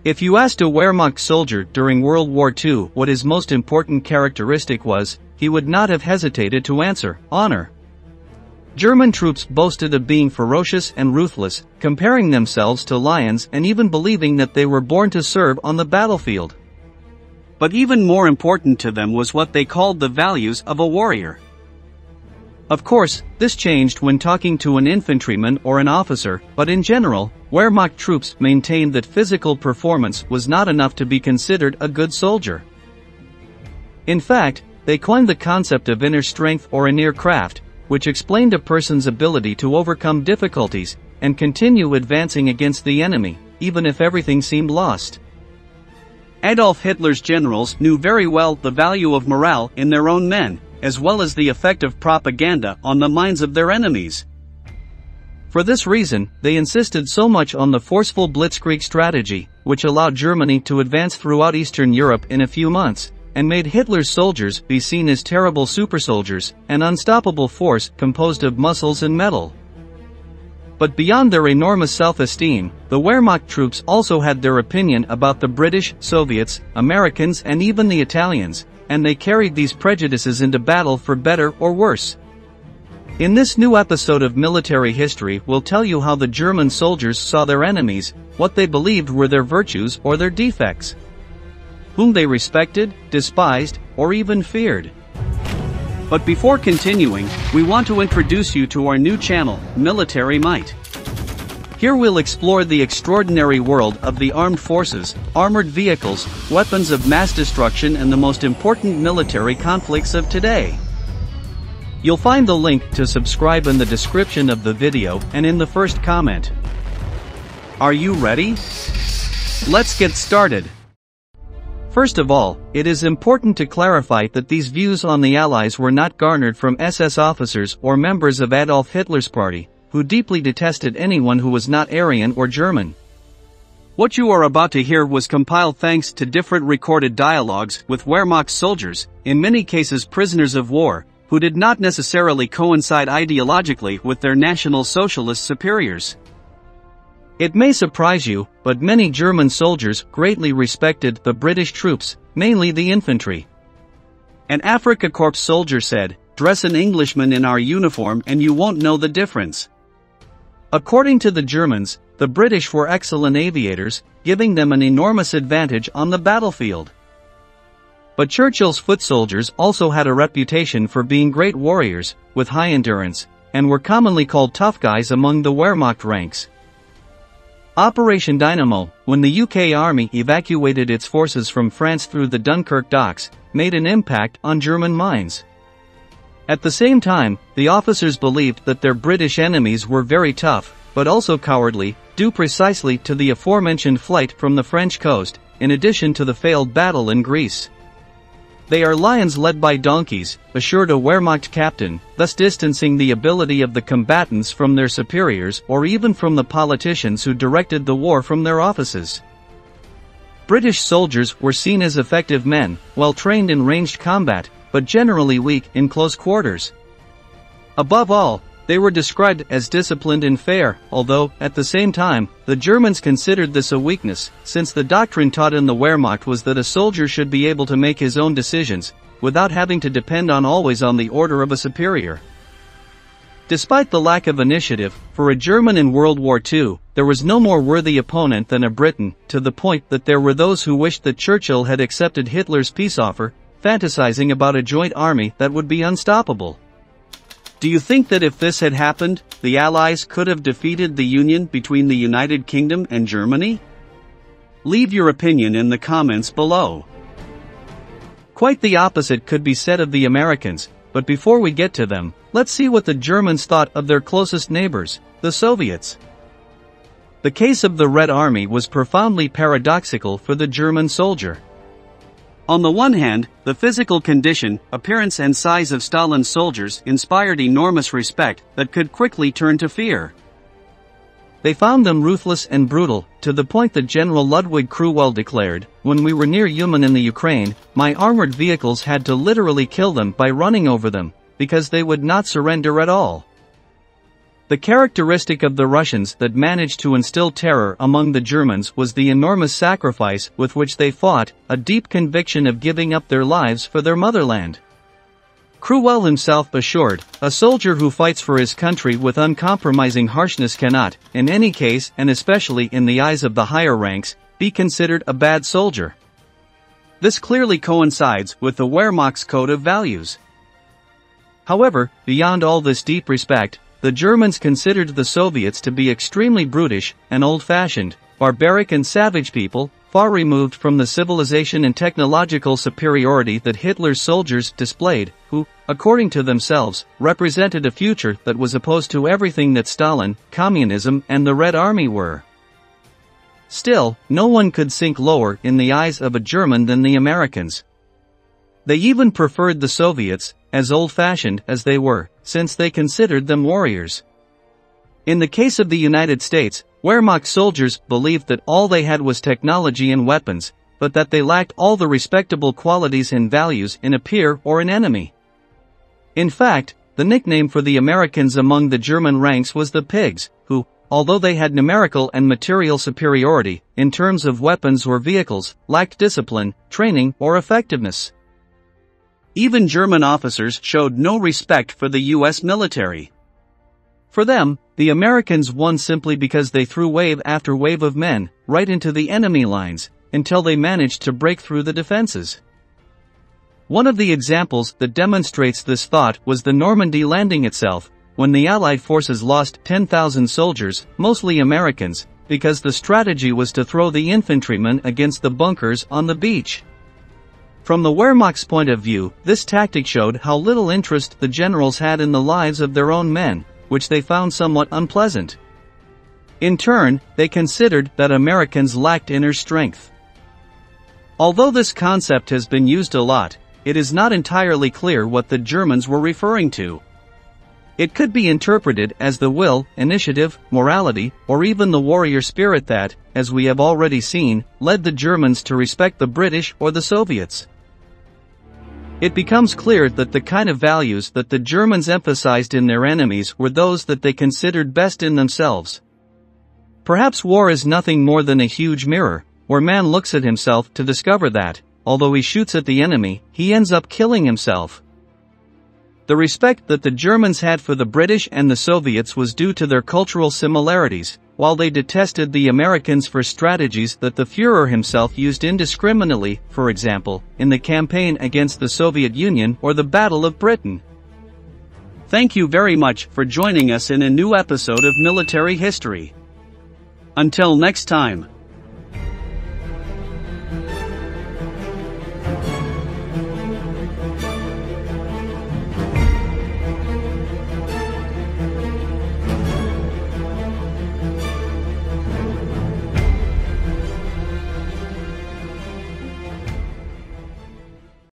If you asked a Wehrmacht soldier during World War II what his most important characteristic was, he would not have hesitated to answer, honor. German troops boasted of being ferocious and ruthless, comparing themselves to lions and even believing that they were born to serve on the battlefield. But even more important to them was what they called the values of a warrior. Of course, this changed when talking to an infantryman or an officer, but in general, Wehrmacht troops maintained that physical performance was not enough to be considered a good soldier. In fact, they coined the concept of inner strength or inner craft, which explained a person's ability to overcome difficulties and continue advancing against the enemy, even if everything seemed lost. Adolf Hitler's generals knew very well the value of morale in their own men, as well as the effect of propaganda on the minds of their enemies. For this reason, they insisted so much on the forceful blitzkrieg strategy, which allowed Germany to advance throughout Eastern Europe in a few months, and made Hitler's soldiers be seen as terrible supersoldiers, an unstoppable force composed of muscles and metal. But beyond their enormous self-esteem, the Wehrmacht troops also had their opinion about the British, Soviets, Americans and even the Italians, and they carried these prejudices into battle for better or worse. In this new episode of Military History, we'll tell you how the German soldiers saw their enemies, what they believed were their virtues or their defects, whom they respected, despised, or even feared. But before continuing, we want to introduce you to our new channel, Military Might. Here we'll explore the extraordinary world of the armed forces, armored vehicles, weapons of mass destruction and the most important military conflicts of today. You'll find the link to subscribe in the description of the video and in the first comment. Are you ready? Let's get started. First of all, it is important to clarify that these views on the Allies were not garnered from SS officers or members of Adolf Hitler's party, who deeply detested anyone who was not Aryan or German. What you are about to hear was compiled thanks to different recorded dialogues with Wehrmacht soldiers, in many cases prisoners of war, who did not necessarily coincide ideologically with their National Socialist superiors. It may surprise you, but many German soldiers greatly respected the British troops, mainly the infantry. An Afrika Korps soldier said, "Dress an Englishman in our uniform and you won't know the difference." According to the Germans, the British were excellent aviators, giving them an enormous advantage on the battlefield. But Churchill's foot soldiers also had a reputation for being great warriors, with high endurance, and were commonly called tough guys among the Wehrmacht ranks. Operation Dynamo, when the UK Army evacuated its forces from France through the Dunkirk docks, made an impact on German minds. At the same time, the officers believed that their British enemies were very tough, but also cowardly, due precisely to the aforementioned flight from the French coast, in addition to the failed battle in Greece. "They are lions led by donkeys," assured a Wehrmacht captain, thus distancing the ability of the combatants from their superiors or even from the politicians who directed the war from their offices. British soldiers were seen as effective men, well trained in ranged combat, but generally weak in close quarters. Above all, they were described as disciplined and fair, although, at the same time, the Germans considered this a weakness, since the doctrine taught in the Wehrmacht was that a soldier should be able to make his own decisions, without having to depend always on the order of a superior. Despite the lack of initiative, for a German in World War II, there was no more worthy opponent than a Briton, to the point that there were those who wished that Churchill had accepted Hitler's peace offer, fantasizing about a joint army that would be unstoppable. Do you think that if this had happened, the Allies could have defeated the union between the United Kingdom and Germany? Leave your opinion in the comments below. Quite the opposite could be said of the Americans, but before we get to them, let's see what the Germans thought of their closest neighbors, the Soviets. The case of the Red Army was profoundly paradoxical for the German soldier. On the one hand, the physical condition, appearance and size of Stalin's soldiers inspired enormous respect that could quickly turn to fear. They found them ruthless and brutal, to the point that General Ludwig Cruwell declared, "When we were near Uman in the Ukraine, my armored vehicles had to literally kill them by running over them, because they would not surrender at all." The characteristic of the Russians that managed to instill terror among the Germans was the enormous sacrifice with which they fought, a deep conviction of giving up their lives for their motherland. Cromwell himself assured, "A soldier who fights for his country with uncompromising harshness cannot, in any case and especially in the eyes of the higher ranks, be considered a bad soldier." This clearly coincides with the Wehrmacht's code of values. However, beyond all this deep respect, the Germans considered the Soviets to be extremely brutish and old-fashioned, barbaric and savage people, far removed from the civilization and technological superiority that Hitler's soldiers displayed, who, according to themselves, represented a future that was opposed to everything that Stalin, communism, and the Red Army were. Still, no one could sink lower in the eyes of a German than the Americans. They even preferred the Soviets, as old-fashioned as they were, since they considered them warriors. In the case of the United States, Wehrmacht soldiers believed that all they had was technology and weapons, but that they lacked all the respectable qualities and values in a peer or an enemy. In fact, the nickname for the Americans among the German ranks was the Pigs, who, although they had numerical and material superiority, in terms of weapons or vehicles, lacked discipline, training, or effectiveness. Even German officers showed no respect for the US military. For them, the Americans won simply because they threw wave after wave of men, right into the enemy lines, until they managed to break through the defenses. One of the examples that demonstrates this thought was the Normandy landing itself, when the Allied forces lost 10,000 soldiers, mostly Americans, because the strategy was to throw the infantrymen against the bunkers on the beach. From the Wehrmacht's point of view, this tactic showed how little interest the generals had in the lives of their own men, which they found somewhat unpleasant. In turn, they considered that Americans lacked inner strength. Although this concept has been used a lot, it is not entirely clear what the Germans were referring to. It could be interpreted as the will, initiative, morality, or even the warrior spirit that, as we have already seen, led the Germans to respect the British or the Soviets. It becomes clear that the kind of values that the Germans emphasized in their enemies were those that they considered best in themselves. Perhaps war is nothing more than a huge mirror, where man looks at himself to discover that, although he shoots at the enemy, he ends up killing himself. The respect that the Germans had for the British and the Soviets was due to their cultural similarities, while they detested the Americans for strategies that the Führer himself used indiscriminately, for example, in the campaign against the Soviet Union or the Battle of Britain. Thank you very much for joining us in a new episode of Military History. Until next time.